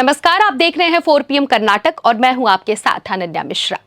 नमस्कार, आप देख रहे हैं 4 PM कर्नाटक और मैं हूं आपके साथ अनन्या मिश्रा।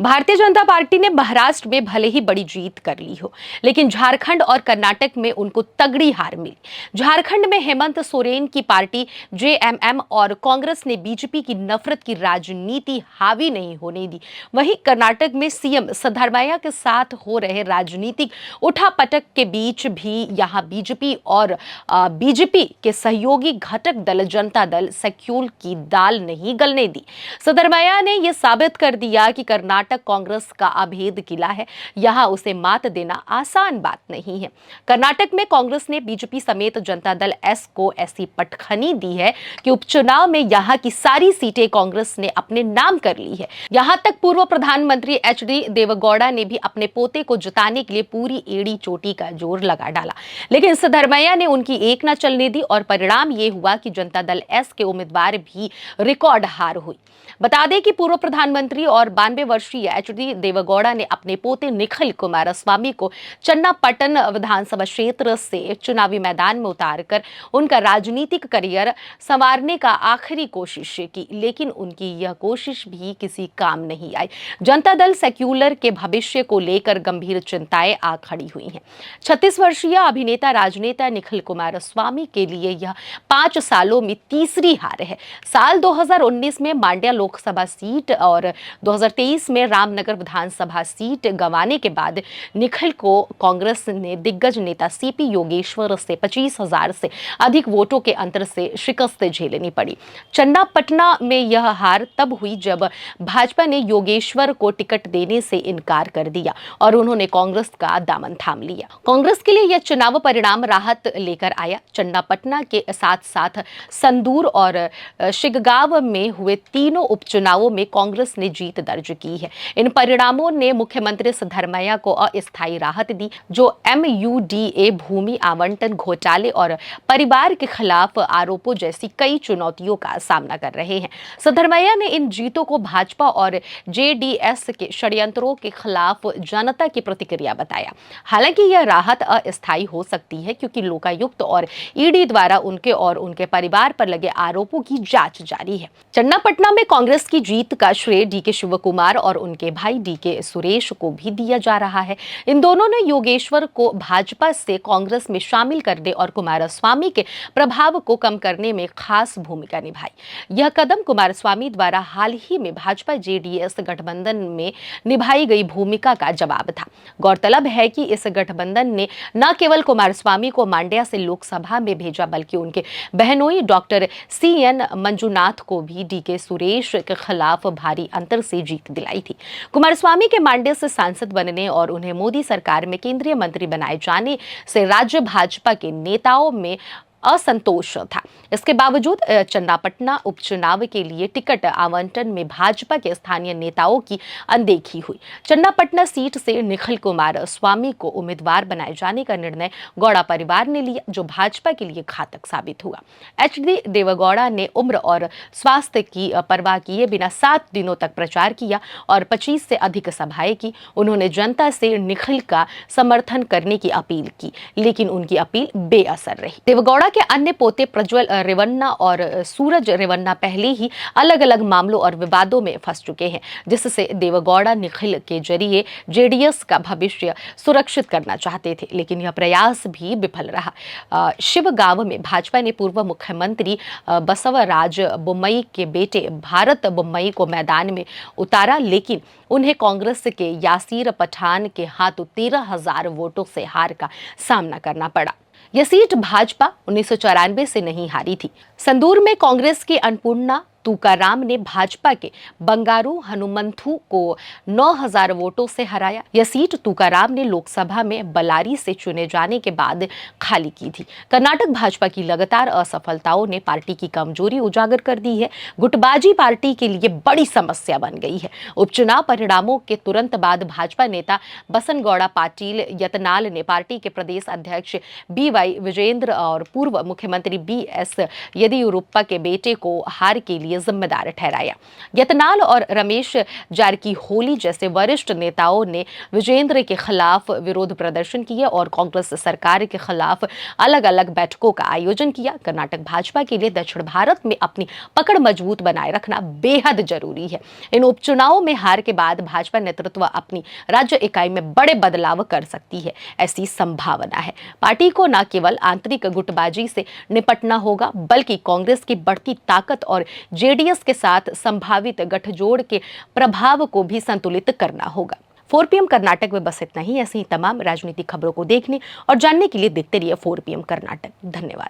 भारतीय जनता पार्टी ने महाराष्ट्र में भले ही बड़ी जीत कर ली हो, लेकिन झारखंड और कर्नाटक में उनको तगड़ी हार मिली। झारखंड में हेमंत सोरेन की पार्टी जेएमएम और कांग्रेस ने बीजेपी की नफरत की राजनीति हावी नहीं होने दी। वहीं कर्नाटक में सीएम सिद्धरामैया के साथ हो रहे राजनीतिक उठापटक के बीच भी यहां बीजेपी और बीजेपी के सहयोगी घटक दल जनता दल सेक्यूल की दाल नहीं गलने दी। सिद्धरामैया ने यह साबित कर दिया कि कर्नाटक कांग्रेस का अभेद किला है, यहां उसे मात देना आसान बात नहीं है। कर्नाटक में कांग्रेस ने बीजेपी समेत जनता दल एस को ऐसी पटखनी दी है कि उपचुनाव में यहां की सारी सीटें कांग्रेस ने अपने नाम कर ली है। यहां तक पूर्व प्रधानमंत्री एचडी देवेगौड़ा ने भी अपने पोते को जिताने के लिए पूरी एड़ी चोटी का जोर लगा डाला, लेकिन सिद्धरामैया ने उनकी एक न चलने दी और परिणाम ये हुआ कि जनता दल एस के उम्मीदवार भी रिकॉर्ड हार हुई। बता दें कि पूर्व प्रधानमंत्री और 92 वर्षीय एचडी देवेगौड़ा ने अपने पोते निखिल कुमारस्वामी को चन्नापट्टन विधानसभा क्षेत्र से चुनावी मैदान में उतारकर उनका राजनीतिक करियर संवारने का आखिरी कोशिश की, लेकिन उनकी यह कोशिश भी किसी काम नहीं आई। जनता दल सेक्यूलर के भविष्य को लेकर गंभीर चिंताएं आ खड़ी हुई हैं। 36 वर्षीय अभिनेता राजनेता निखिल कुमारस्वामी के लिए यह 5 सालों में तीसरी हार है। साल 2019 में मांड्या लोकसभा सीट और 2023 में रामनगर विधानसभा सीट गंवाने के बाद निखिल को कांग्रेस ने दिग्गज नेता सीपी योगेश्वर से 25,000 से अधिक वोटों के अंतर से शिकस्त झेलनी पड़ी। चन्नापटना में यह हार तब हुई जब भाजपा ने योगेश्वर को टिकट देने से इनकार कर दिया और उन्होंने कांग्रेस का दामन थाम लिया। कांग्रेस के लिए यह चुनाव परिणाम राहत लेकर आया। चन्नापटना के साथ साथ संदूर और शिगगांव में हुए तीनों उपचुनावों में कांग्रेस ने जीत दर्ज की है। इन परिणामों ने मुख्यमंत्री सिद्धरामैया को अस्थायी राहत दी, जो MUDA भूमि आवंटन घोटाले और परिवार के खिलाफ आरोपों जैसी कई चुनौतियों का सामना कर रहे हैं। सिद्धरामैया ने इन जीतों को भाजपा और JDS के षड्यंत्रों के खिलाफ जनता की प्रतिक्रिया बताया। हालांकि यह राहत अस्थायी हो सकती है क्योंकि लोकायुक्त और ईडी द्वारा उनके और उनके परिवार पर लगे आरोपों की जांच जारी है। चन्नापटना में कांग्रेस की जीत का श्रेय DK शिवकुमार और उनके भाई DK सुरेश को भी दिया जा रहा है। इन दोनों ने योगेश्वर को भाजपा से कांग्रेस में शामिल करने और कुमारस्वामी के प्रभाव को कम करने में खास भूमिका निभाई। यह कदम कुमारस्वामी द्वारा हाल ही में भाजपा JDS गठबंधन में निभाई गई भूमिका का जवाब था। गौरतलब है कि इस गठबंधन ने न केवल कुमारस्वामी को मांड्या से लोकसभा में भेजा, बल्कि उनके बहनोई डॉक्टर CN मंजुनाथ को भी DK सुरेश के खिलाफ भारी अंतर से जीत दिलाई थी। कुमारस्वामी के मांड्या से सांसद बनने और उन्हें मोदी सरकार में केंद्रीय मंत्री बनाए जाने से राज्य भाजपा के नेताओं में असंतोष था। इसके बावजूद चन्नापटना उपचुनाव के लिए टिकट आवंटन में भाजपा के स्थानीय नेताओं की अनदेखी हुई। चन्नापटना सीट से निखिल कुमारस्वामी को उम्मीदवार बनाए जाने का निर्णय गौड़ा परिवार ने लिया, जो भाजपा के लिए घातक साबित हुआ। एचडी देवेगौड़ा ने उम्र और स्वास्थ्य की परवाह किए बिना 7 दिनों तक प्रचार किया और 25 से अधिक सभाएं की। उन्होंने जनता से निखिल का समर्थन करने की अपील की, लेकिन उनकी अपील बेअसर रही। देवेगौड़ा के अन्य पोते प्रज्वल रेवन्ना और सूरज रेवन्ना पहले ही अलग अलग मामलों और विवादों में फंस चुके हैं, जिससे देवेगौड़ा निखिल के जरिए JDS का भविष्य सुरक्षित करना चाहते थे, लेकिन यह प्रयास भी विफल रहा। शिवगांव में भाजपा ने पूर्व मुख्यमंत्री बसवराज बोम्मई के बेटे भारत बोम्मई को मैदान में उतारा, लेकिन उन्हें कांग्रेस के यासीर पठान के हाथों 13,000 वोटों से हार का सामना करना पड़ा। यह सीट भाजपा 1994 से नहीं हारी थी। संदूर में कांग्रेस की अन्नपूर्णा तुकाराम ने भाजपा के बंगारू हनुमंथु को 9,000 वोटों से हराया। यह सीट तुकाराम ने लोकसभा में बलारी से चुने जाने के बाद खाली की थी। कर्नाटक भाजपा की लगातार असफलताओं ने पार्टी की कमजोरी उजागर कर दी है। गुटबाजी पार्टी के लिए बड़ी समस्या बन गई है। उपचुनाव परिणामों के तुरंत बाद भाजपा नेता बसनगौड़ा पाटिल यतनाल ने पार्टी के प्रदेश अध्यक्ष BY विजेंद्र और पूर्व मुख्यमंत्री BS येदियुरप्पा के बेटे को हार के लिए लिए जिम्मेदार ठहराया। यतनाल और रमेश जारकीहोली जैसे वरिष्ठ नेताओं ने विजेंद्र के खिलाफ विरोध प्रदर्शन किए और कांग्रेस सरकार के खिलाफ अलग अलग बैठकों का आयोजन किया। कर्नाटक भाजपा के लिए दक्षिण भारत में अपनी पकड़ मजबूत बनाए रखना बेहद जरूरी है। इन उपचुनावों में हार के बाद भाजपा नेतृत्व अपनी राज्य इकाई में बड़े बदलाव कर सकती है, ऐसी संभावना है। पार्टी को न केवल आंतरिक गुटबाजी से निपटना होगा, बल्कि कांग्रेस की बढ़ती ताकत और जेडीएस के साथ संभावित गठजोड़ के प्रभाव को भी संतुलित करना होगा। 4 PM कर्नाटक में बस इतना ही। ऐसी ही तमाम राजनीतिक खबरों को देखने और जानने के लिए देखते रहिए 4 PM कर्नाटक। धन्यवाद।